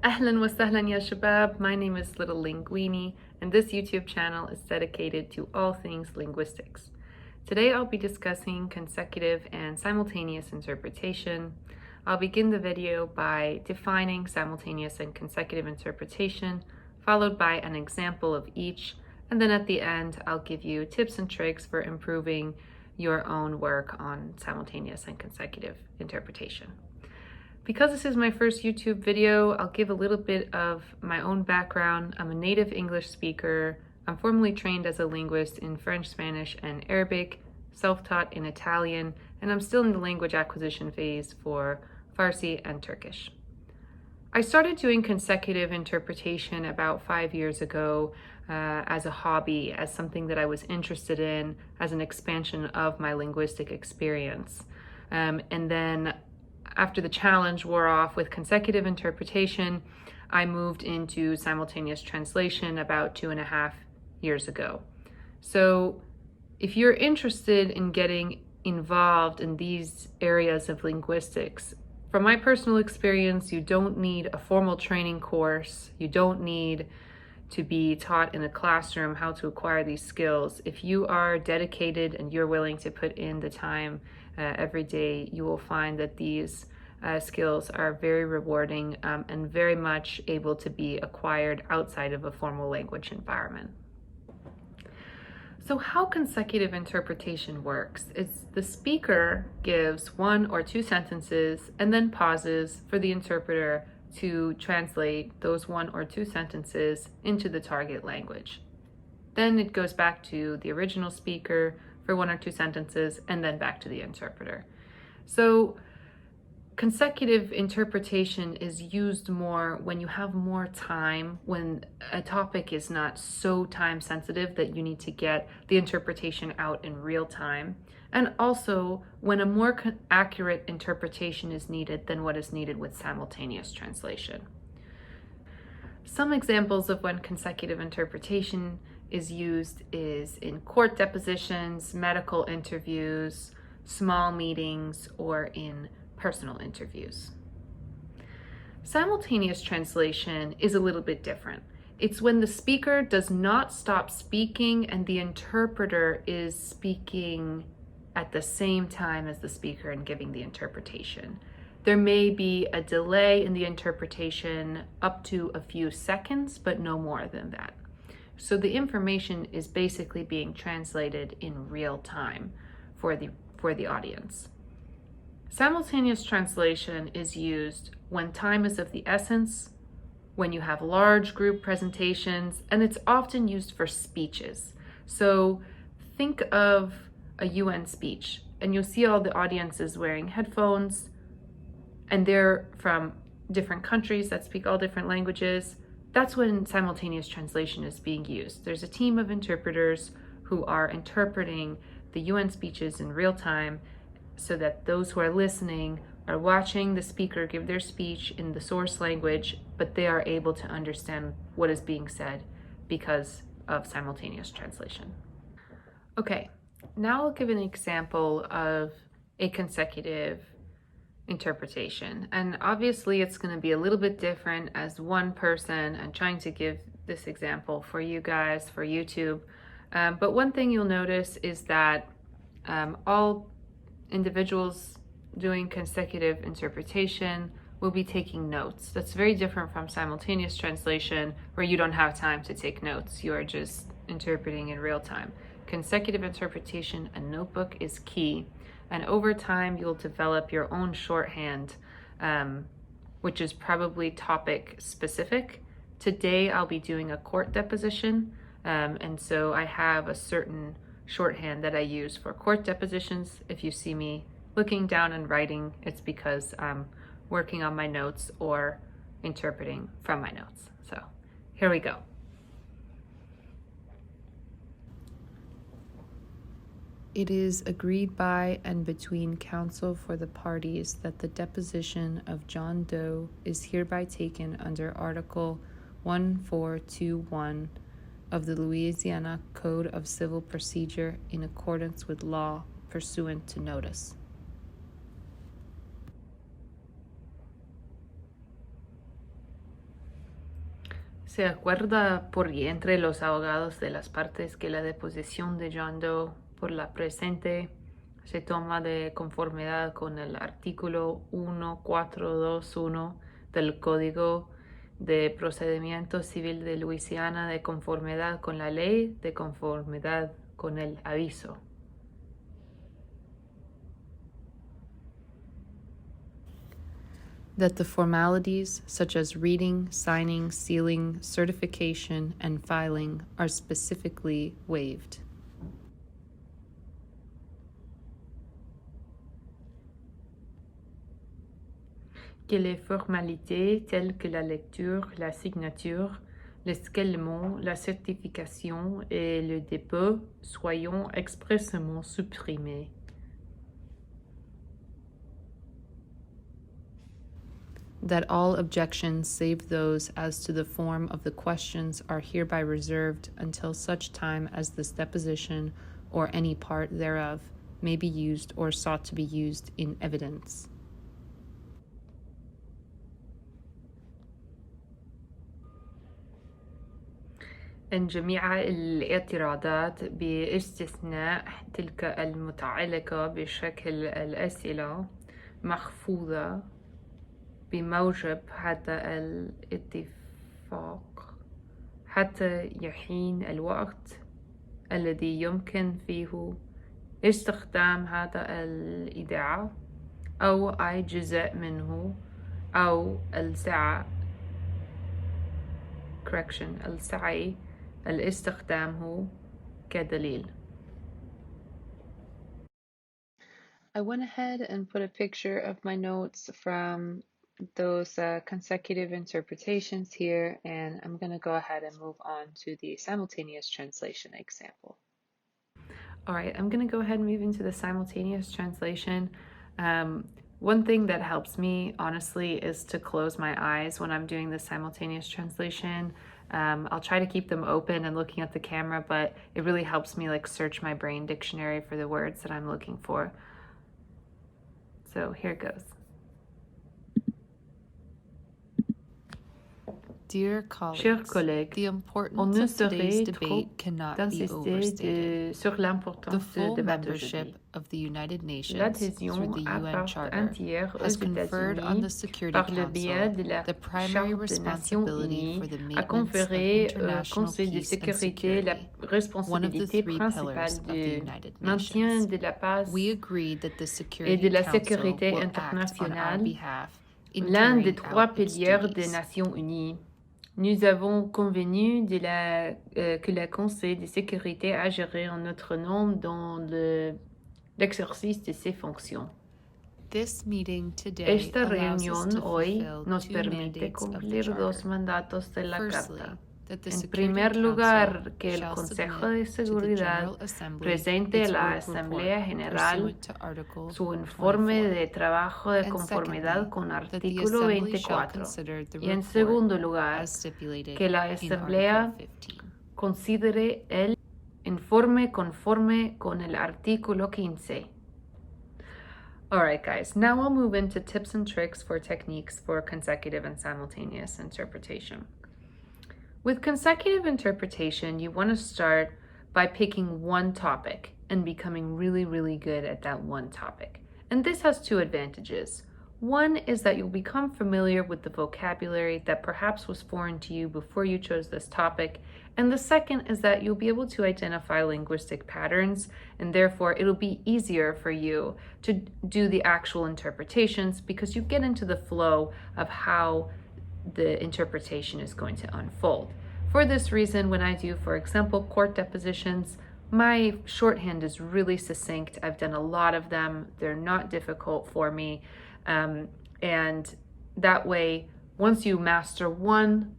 Ahlan wa sahlan ya shabab, my name is Little Linguini, and this YouTube channel is dedicated to all things linguistics. Today I'll be discussing consecutive and simultaneous interpretation. I'll begin the video by defining simultaneous and consecutive interpretation, followed by an example of each, and then at the end I'll give you tips and tricks for improving your own work on simultaneous and consecutive interpretation. Because this is my first YouTube video, I'll give a little bit of my own background. I'm a native English speaker. I'm formally trained as a linguist in French, Spanish, and Arabic, self-taught in Italian, and I'm still in the language acquisition phase for Farsi and Turkish. I started doing consecutive interpretation about 5 years ago as a hobby, as something that I was interested in, as an expansion of my linguistic experience. And then after the challenge wore off with consecutive interpretation, I moved into simultaneous translation about 2.5 years ago. So if you're interested in getting involved in these areas of linguistics, from my personal experience, you don't need a formal training course. You don't need to be taught in a classroom how to acquire these skills. If you are dedicated and you're willing to put in the time every day, you will find that these skills are very rewarding and very much able to be acquired outside of a formal language environment. So how consecutive interpretation works is the speaker gives 1 or 2 sentences and then pauses for the interpreter to translate those 1 or 2 sentences into the target language. Then it goes back to the original speaker for 1 or 2 sentences and then back to the interpreter. So consecutive interpretation is used more when you have more time, when a topic is not so time sensitive that you need to get the interpretation out in real time, and also when a more accurate interpretation is needed than what is needed with simultaneous translation. Some examples of when consecutive interpretation is used is in court depositions, medical interviews, small meetings, or in personal interviews. Simultaneous translation is a little bit different. It's when the speaker does not stop speaking and the interpreter is speaking at the same time as the speaker and giving the interpretation. There may be a delay in the interpretation up to a few seconds, but no more than that. So the information is basically being translated in real time for the audience. Simultaneous translation is used when time is of the essence, when you have large group presentations, and it's often used for speeches. So think of a UN speech, and you'll see all the audiences wearing headphones, and they're from different countries that speak all different languages. That's when simultaneous translation is being used. There's a team of interpreters who are interpreting the UN speeches in real time, so that those who are listening are watching the speaker give their speech in the source language, but they are able to understand what is being said because of simultaneous translation. Okay, now I'll give an example of a consecutive interpretation. And obviously it's going to be a little bit different as one person. I'm trying to give this example for you guys, for YouTube. But one thing you'll notice is that all individuals doing consecutive interpretation will be taking notes. That's very different from simultaneous translation, where you don't have time to take notes. You are just interpreting in real time. Consecutive interpretation, a notebook is key. And over time, you'll develop your own shorthand, which is probably topic specific. Today, I'll be doing a court deposition. And so I have a certain shorthand that I use for court depositions. If you see me looking down and writing, it's because I'm working on my notes or interpreting from my notes. So here we go. It is agreed by and between counsel for the parties that the deposition of John Doe is hereby taken under Article 1421 of the Louisiana Code of Civil Procedure in accordance with law pursuant to notice. Se acuerda por y entre los abogados de las partes que la deposición de John Doe por la presente se toma de conformidad con el artículo 1421 del Código de Procedimiento Civil de Luisiana, de conformidad con la ley, de conformidad con el aviso. That the formalities such as reading, signing, sealing, certification, and filing are specifically waived. Que les formalités telles que la lecture, la signature, le scellement, la certification et le dépôt soient expressément supprimées. That all objections save those as to the form of the questions are hereby reserved until such time as this deposition or any part thereof may be used or sought to be used in evidence. إن جميع الاعتراضات باستثناء تلك المتعلقة بشكل الأسئلة محفوظة بموجب هذا الاتفاق حتى يحين الوقت الذي يمكن فيه استخدام هذا الإيداع أو أي جزء منه أو السعي الاستخدامه كدليل. I went ahead and put a picture of my notes from those consecutive interpretations here, and I'm going to go ahead and move on to the simultaneous translation example. All right, I'm going to go ahead and move into the simultaneous translation. One thing that helps me, honestly, is to close my eyes when I'm doing the simultaneous translation. I'll try to keep them open and looking at the camera, but it really helps me like search my brain dictionary for the words that I'm looking for. So here it goes. Dear Chers colleagues, collègues, the on importance ne of today's saurait debate trop cannot be d'insister overstated. sur The l'importance full du débat membership d'aujourd'hui. of the United Nations through L'adhésion the à UN part Charter entière aux has conferred on the États-Unis Security par le biais Council de la the primary Charte des Nations responsibility Unies for the a maintenance of conféré au international Conseil de peace and sécurité la security, one of the responsabilité three pillars principale of the du United maintien Nations. de la paix We agree that the et Security de la Council sécurité will act on our internationale, behalf in l'un des carrying trois out its piliers des duties. Nations Unies. Nous avons convenu que le Conseil de sécurité agirait en notre nom dans l'exercice de ses fonctions. This meeting today Esta allows us reunión to hoy fulfill nos two permite mandates of the cumplir dos Charter. mandatos de la Firstly, Carta. that the En Security primer Council lugar, que el shall Consejo submit de to the Seguridad General Assembly presente its a la work Asamblea report General pursuant to Article su informe 24. de trabajo de And conformidad secondly, con that the artículo Assembly shall 24. consider the Y en report segundo lugar, as stipulated que la in Asamblea Article 15. considere el informe conforme con el artículo 15. Alright guys, now I'll move into tips and tricks for techniques for consecutive and simultaneous interpretation. With consecutive interpretation, you want to start by picking one topic and becoming really, really good at that one topic. And this has two advantages. One is that you'll become familiar with the vocabulary that perhaps was foreign to you before you chose this topic. And the second is that you'll be able to identify linguistic patterns, and therefore it'll be easier for you to do the actual interpretations because you get into the flow of how the interpretation is going to unfold. For this reason, when I do, for example, court depositions, my shorthand is really succinct. I've done a lot of them. They're not difficult for me. And that way, once you master one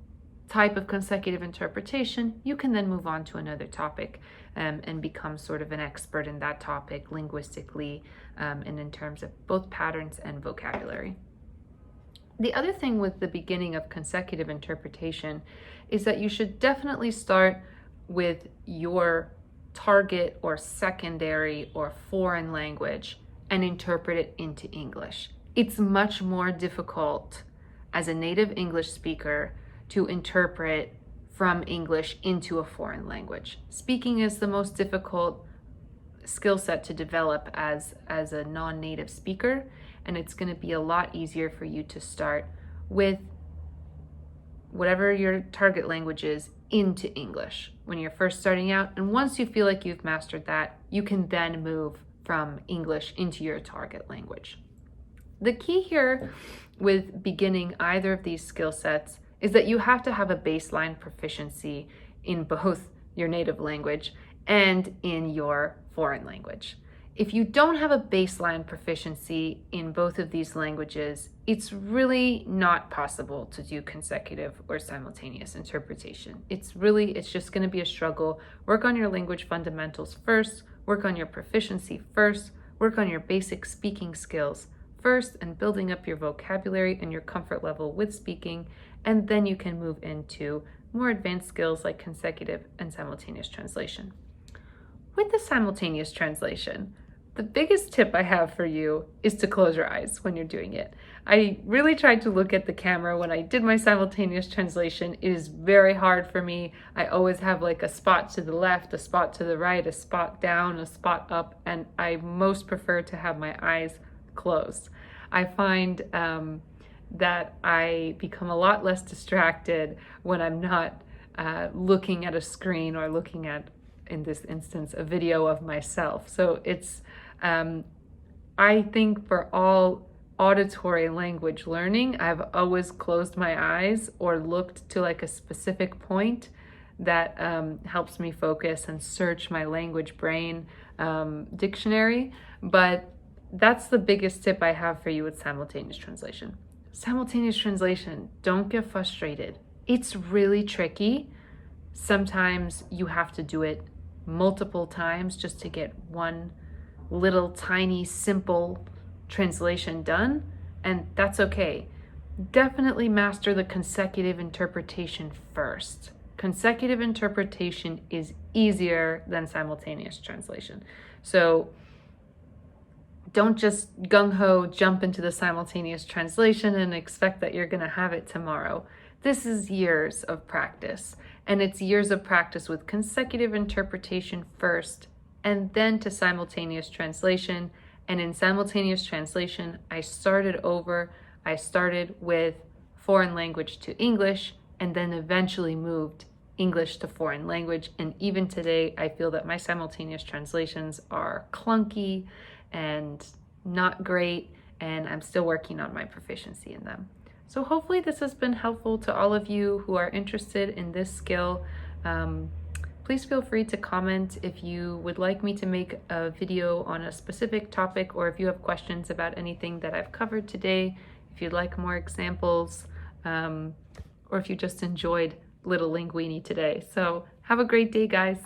type of consecutive interpretation, you can then move on to another topic and become sort of an expert in that topic linguistically and in terms of both patterns and vocabulary. The other thing with the beginning of consecutive interpretation is that you should definitely start with your target or secondary or foreign language and interpret it into English. It's much more difficult as a native English speaker to interpret from English into a foreign language. Speaking is the most difficult skill set to develop as a non-native speaker, and it's going to be a lot easier for you to start with whatever your target language is into English when you're first starting out. And once you feel like you've mastered that, you can then move from English into your target language. The key here with beginning either of these skill sets is that you have to have a baseline proficiency in both your native language and in your foreign language. If you don't have a baseline proficiency in both of these languages, it's really not possible to do consecutive or simultaneous interpretation. It's just going to be a struggle. Work on your language fundamentals first, work on your proficiency first, work on your basic speaking skills first, and building up your vocabulary and your comfort level with speaking, and then you can move into more advanced skills like consecutive and simultaneous translation. With the simultaneous translation, the biggest tip I have for you is to close your eyes when you're doing it. I really tried to look at the camera when I did my simultaneous translation. It is very hard for me. I always have like a spot to the left, a spot to the right, a spot down, a spot up, and I most prefer to have my eyes closed. I find that I become a lot less distracted when I'm not looking at a screen or looking at, in this instance, a video of myself. So it's, I think for all auditory language learning, I've always closed my eyes or looked to like a specific point that helps me focus and search my language brain dictionary. But that's the biggest tip I have for you with simultaneous translation. Simultaneous translation, don't get frustrated. It's really tricky. Sometimes you have to do it multiple times just to get one little tiny simple translation done, and that's okay. Definitely master the consecutive interpretation first. Consecutive interpretation is easier than simultaneous translation. So don't just gung-ho jump into the simultaneous translation and expect that you're going to have it tomorrow. This is years of practice, and it's years of practice with consecutive interpretation first, and then to simultaneous translation. And in simultaneous translation, I started over. I started with foreign language to English, and then eventually moved English to foreign language. And even today, I feel that my simultaneous translations are clunky and not great, and I'm still working on my proficiency in them. So hopefully this has been helpful to all of you who are interested in this skill. Please feel free to comment if you would like me to make a video on a specific topic, or if you have questions about anything that I've covered today, if you'd like more examples, or if you just enjoyed Little Linguini today. So have a great day, guys.